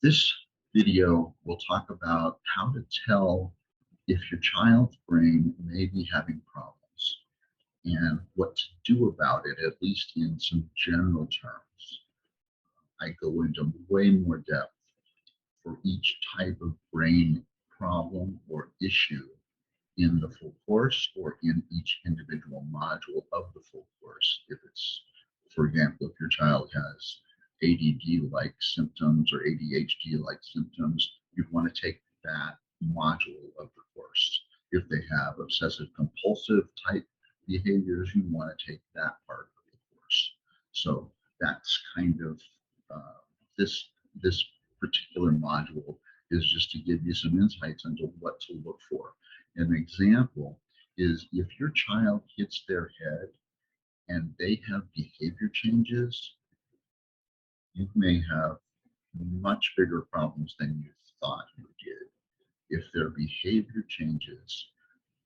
This video will talk about how to tell if your child's brain may be having problems and what to do about it, at least in some general terms. I go into way more depth for each type of brain problem or issue in the full course or in each individual module of the full course. If it's, for example, if your child has ADD-like symptoms or ADHD-like symptoms, you'd want to take that module of the course. If they have obsessive compulsive type behaviors, you want to take that part of the course. So that's kind of this particular module is just to give you some insights into what to look for. An example is if your child hits their head and they have behavior changes, you may have much bigger problems than you thought you did. If their behavior changes,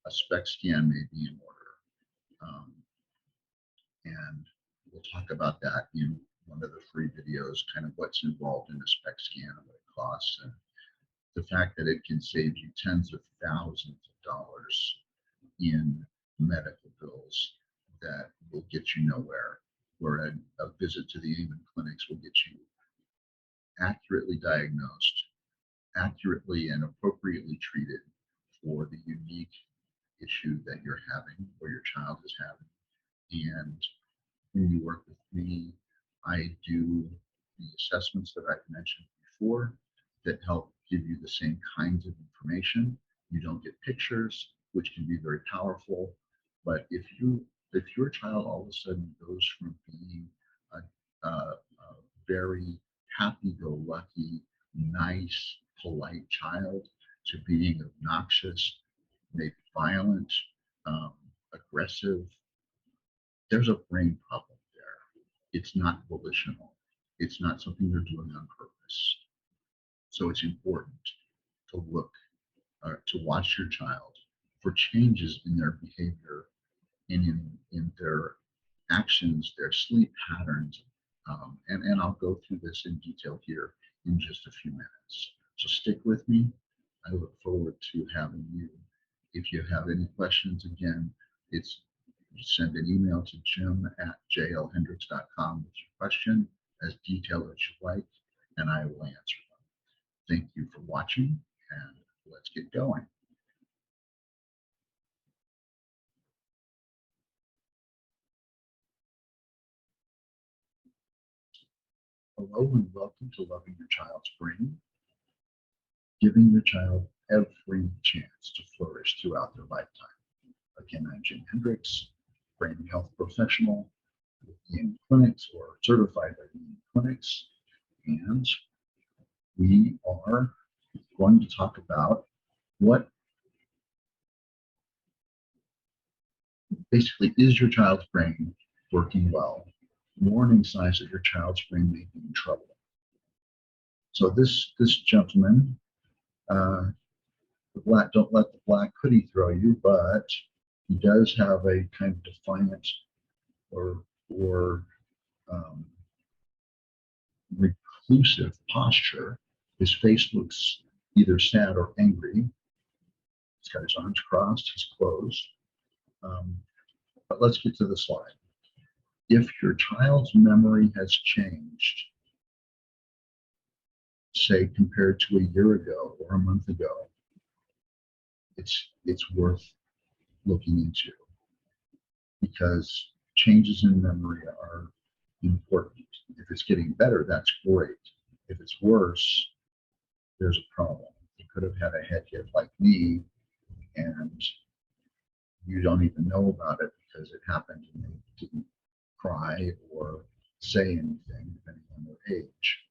a SPECT scan may be in order. And we'll talk about that in one of the free videos, kind of what's involved in a SPECT scan and what it costs, and the fact that it can save you tens of thousands of dollars in medical bills that will get you nowhere, where a visit to the Amen clinics will get you accurately diagnosed, accurately and appropriately treated for the unique issue that you're having or your child is having. And when you work with me, I do the assessments that I've mentioned before that help give you the same kinds of information. You don't get pictures, which can be very powerful. But if your child all of a sudden goes from being a very happy-go-lucky, nice, polite child to being obnoxious, maybe violent, aggressive, there's a brain problem there. It's not volitional. It's not something you're doing on purpose. So it's important to look, to watch your child for changes in their behavior and in their actions, their sleep patterns. And I'll go through this in detail here in just a few minutes. So stick with me. I look forward to having you. If you have any questions, again, you send an email to jim@jlhendricks.com with your question, as detailed as you like, and I will answer them. Thank you for watching, and let's get going. Hello and welcome to Loving Your Child's Brain, giving your child every chance to flourish throughout their lifetime. Again, I'm Jim Hendricks, brain health professional with Amen Clinics, or certified by Amen Clinics, and we are going to talk about what basically is your child's brain working well, warning signs that your child's brain may be in trouble. So this gentleman, don't let the black hoodie throw you, but he does have a kind of defiant or reclusive posture. His face looks either sad or angry. He's got his arms crossed, he's closed. But let's get to the slide. If your child's memory has changed, say compared to a year ago or a month ago, it's worth looking into, because changes in memory are important. If it's getting better, that's great. If it's worse, there's a problem. You could have had a head hit like me, and you don't even know about it because it happened and they didn't cry or say anything, depending on their age.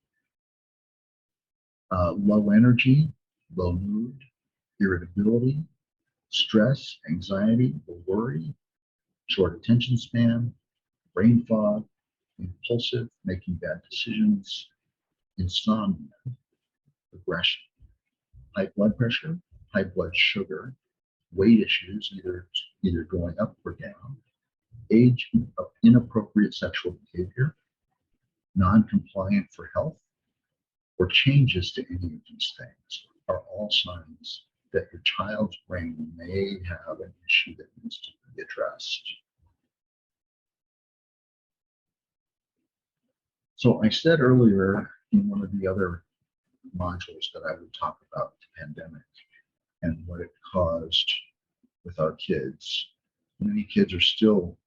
Low energy, low mood, irritability, stress, anxiety, or worry, short attention span, brain fog, impulsive, making bad decisions, insomnia, aggression, high blood pressure, high blood sugar, weight issues, either going up or down, age of inappropriate sexual behavior, non-compliant for health, or changes to any of these things are all signs that your child's brain may have an issue that needs to be addressed. So I said earlier in one of the other modules that I would talk about the pandemic and what it caused with our kids. Many kids are still,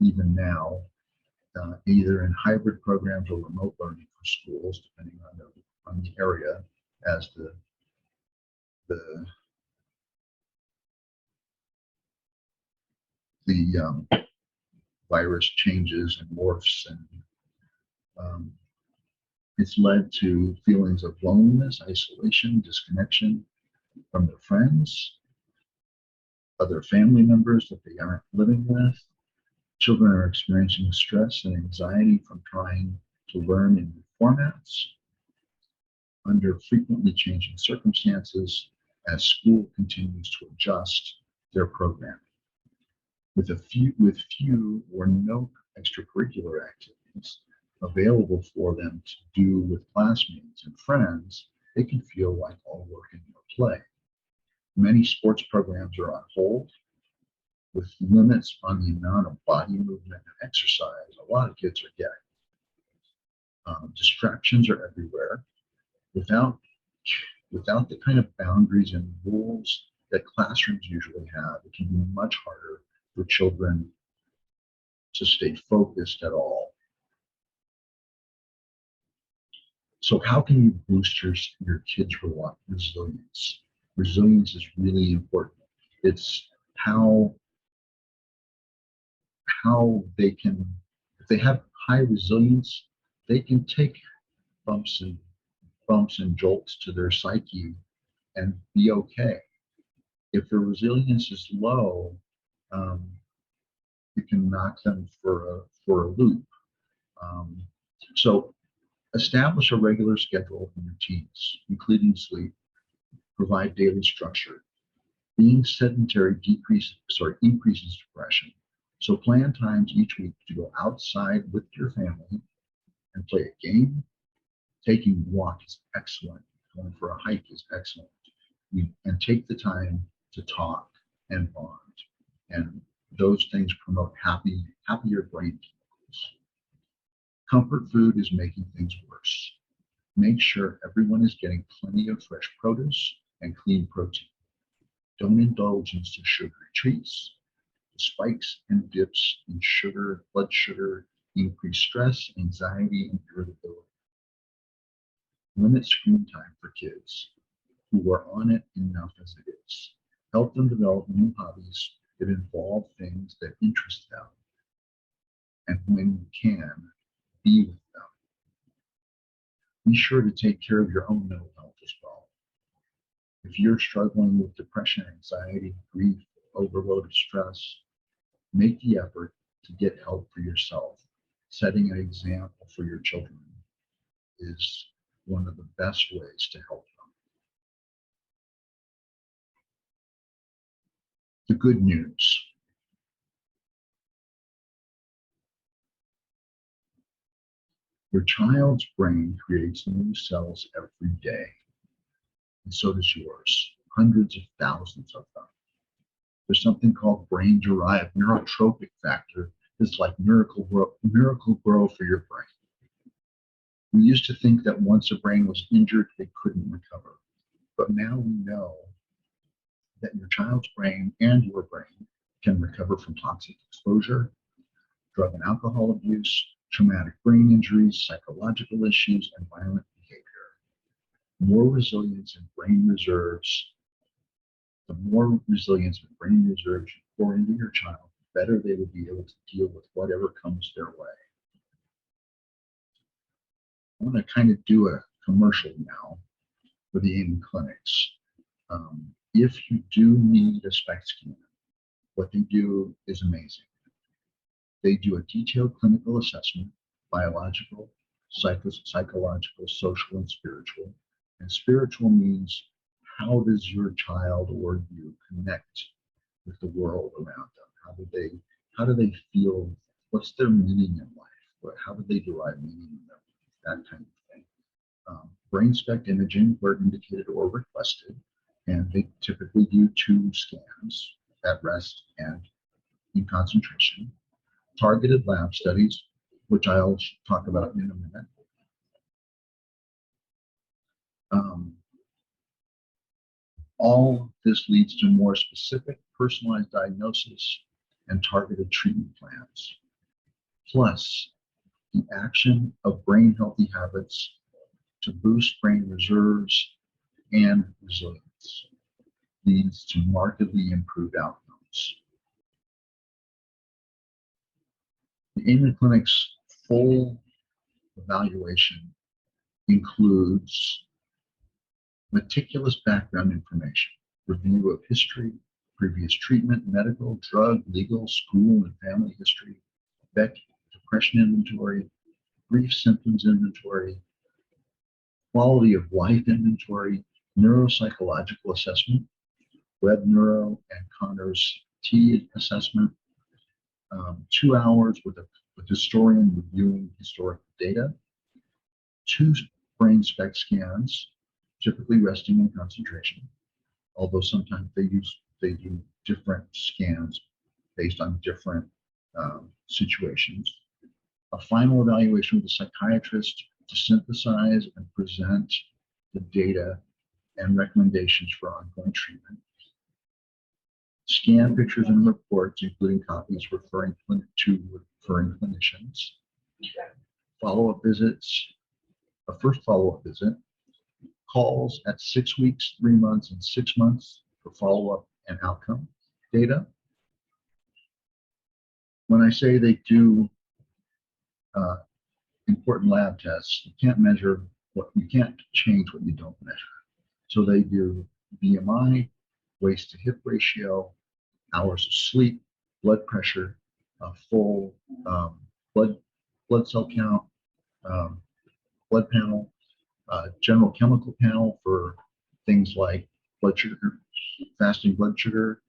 even now, either in hybrid programs or remote learning for schools, depending on the area, as the virus changes and morphs, and it's led to feelings of loneliness, isolation, disconnection from their friends, other family members that they aren't living with. Children are experiencing stress and anxiety from trying to learn in new formats under frequently changing circumstances as school continues to adjust their programming. With few or no extracurricular activities available for them to do with classmates and friends, they can feel like all work and no play. Many sports programs are on hold, with limits on the amount of body movement and exercise a lot of kids are getting. Distractions are everywhere. Without the kind of boundaries and rules that classrooms usually have, it can be much harder for children to stay focused at all. So how can you boost your kids' resilience? Resilience is really important. It's how they can, if they have high resilience, they can take bumps and jolts to their psyche and be okay. If their resilience is low, you can knock them for a loop. So establish a regular schedule and routines, including sleep. Provide daily structure. Being sedentary increases depression. So plan times each week to go outside with your family and play a game. Taking a walk is excellent. Going for a hike is excellent. And take the time to talk and bond. And those things promote happier brain chemicals. Comfort food is making things worse. Make sure everyone is getting plenty of fresh produce and clean protein. Don't indulge in sugary treats. The spikes and dips in blood sugar, increase stress, anxiety, and irritability. Limit screen time for kids who are on it enough as it is. Help them develop new hobbies that involve things that interest them. And when you can, be with them. Be sure to take care of your own mental health as well. If you're struggling with depression, anxiety, grief, overload of stress, make the effort to get help for yourself. Setting an example for your children is one of the best ways to help them. The good news. Your child's brain creates new cells every day, and so does yours, hundreds of thousands of them. There's something called brain-derived neurotropic factor that's like miracle grow for your brain. We used to think that once a brain was injured, they couldn't recover. But now we know that your child's brain and your brain can recover from toxic exposure, drug and alcohol abuse, traumatic brain injuries, psychological issues, and violent behavior. More resilience and brain reserves, the more resilience and brain reserves you pour into your child, the better they will be able to deal with whatever comes their way. I want to kind of do a commercial now for the Amen clinics. If you do need a SPECT scan, what they do is amazing. They do a detailed clinical assessment, biological, psychological, social, and spiritual. And spiritual means, how does your child or you connect with the world around them? How do they feel? What's their meaning in life? How do they derive meaning in them? That kind of thing. brain spec imaging where indicated or requested, and they typically do 2 scans at rest and in concentration. Targeted lab studies, which I'll talk about in a minute. All this leads to more specific personalized diagnosis and targeted treatment plans. Plus, the action of brain healthy habits to boost brain reserves and resilience leads to markedly improved outcomes. The Amen Clinic's full evaluation includes meticulous background information, review of history, previous treatment, medical, drug, legal, school, and family history, VEC, depression inventory, brief symptoms inventory, quality of life inventory, neuropsychological assessment, Web Neuro and Connors T assessment, 2 hours with a historian reviewing historical data, 2 brain spec scans, typically resting in concentration, although sometimes they do different scans based on different situations. A final evaluation with a psychiatrist to synthesize and present the data and recommendations for ongoing treatment. Scan pictures and reports, including copies referring to referring clinicians. Follow-up visits, a first follow-up visit, calls at 6 weeks, 3 months, and 6 months for follow-up and outcome data. When I say they do important lab tests, you can't measure you can't change what you don't measure. So they do BMI, waist to hip ratio, hours of sleep, blood pressure, full blood cell count, blood panel, general chemical panel for things like blood sugar, fasting blood sugar,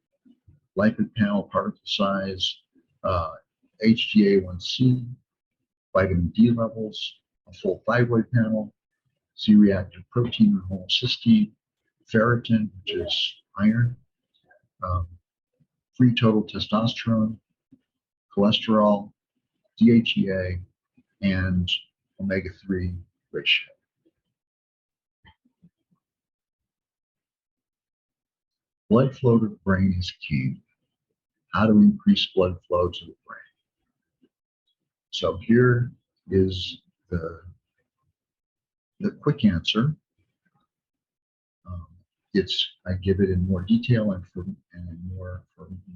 lipid panel, particle size, HbA1c, vitamin D levels, a full thyroid panel, C-reactive protein and homocysteine, ferritin, which is iron, free total testosterone, cholesterol, DHEA, and omega-3 ratio. Blood flow to the brain is king. How to increase blood flow to the brain. So here is the quick answer. I give it in more detail and for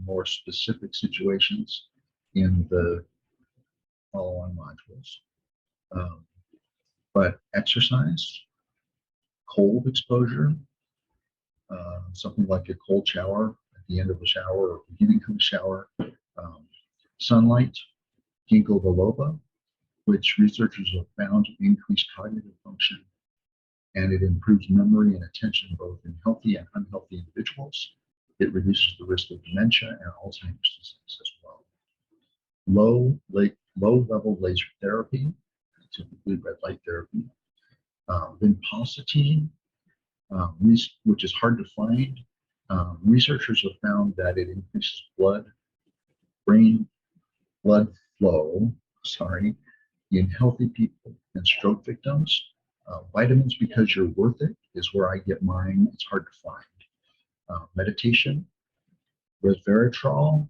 more specific situations in the follow-on modules. But exercise, cold exposure, something like a cold shower at the end of the shower or beginning of the shower, sunlight, ginkgo biloba, which researchers have found to increase cognitive function, and it improves memory and attention both in healthy and unhealthy individuals. It reduces the risk of dementia and Alzheimer's disease as well. Low-level laser therapy, typically red light therapy. Vinpocetine, which is hard to find. Researchers have found that it increases brain blood flow, in healthy people and stroke victims. Vitamins because you're worth it is where I get mine. It's hard to find. Meditation, resveratrol,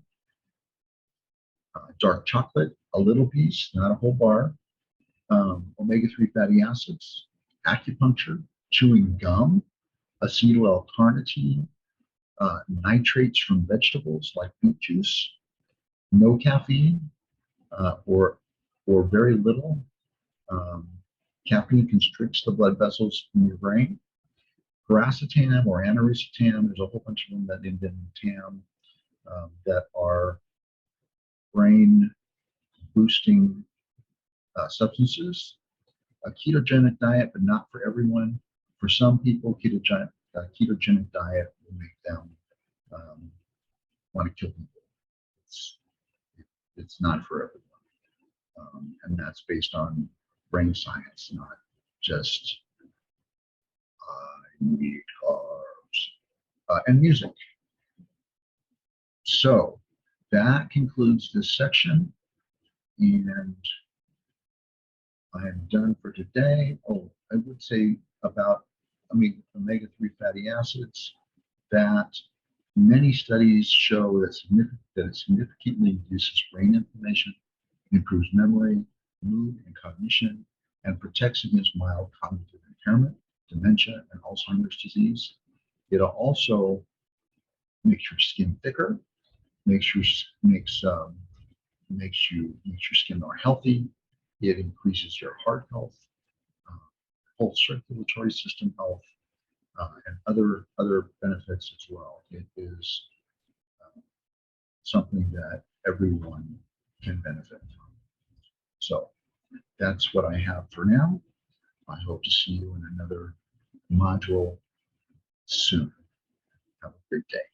dark chocolate, a little piece, not a whole bar. Omega-3 fatty acids, acupuncture, chewing gum, acetyl L-carnitine, nitrates from vegetables like beet juice, no caffeine, or very little. Caffeine constricts the blood vessels in your brain. Piracetam or aniracetam, there's a whole bunch of them that end in tam that are brain boosting substances. A ketogenic diet, but not for everyone. For some people, ketogenic diet will make them want to kill people. It's not for everyone. And that's based on brain science, not just We eat carbs. And music. So that concludes this section, and I am done for today. Oh, I would say about omega-3 fatty acids, that many studies show that it significantly reduces brain inflammation, improves memory, mood, and cognition, and protects against mild cognitive impairment, dementia, and Alzheimer's disease. It also makes your skin thicker, makes your skin more healthy. It increases your heart health, whole circulatory system health, and other benefits as well. It is something that everyone can benefit from. So that's what I have for now. I hope to see you in another module soon. Have a great day.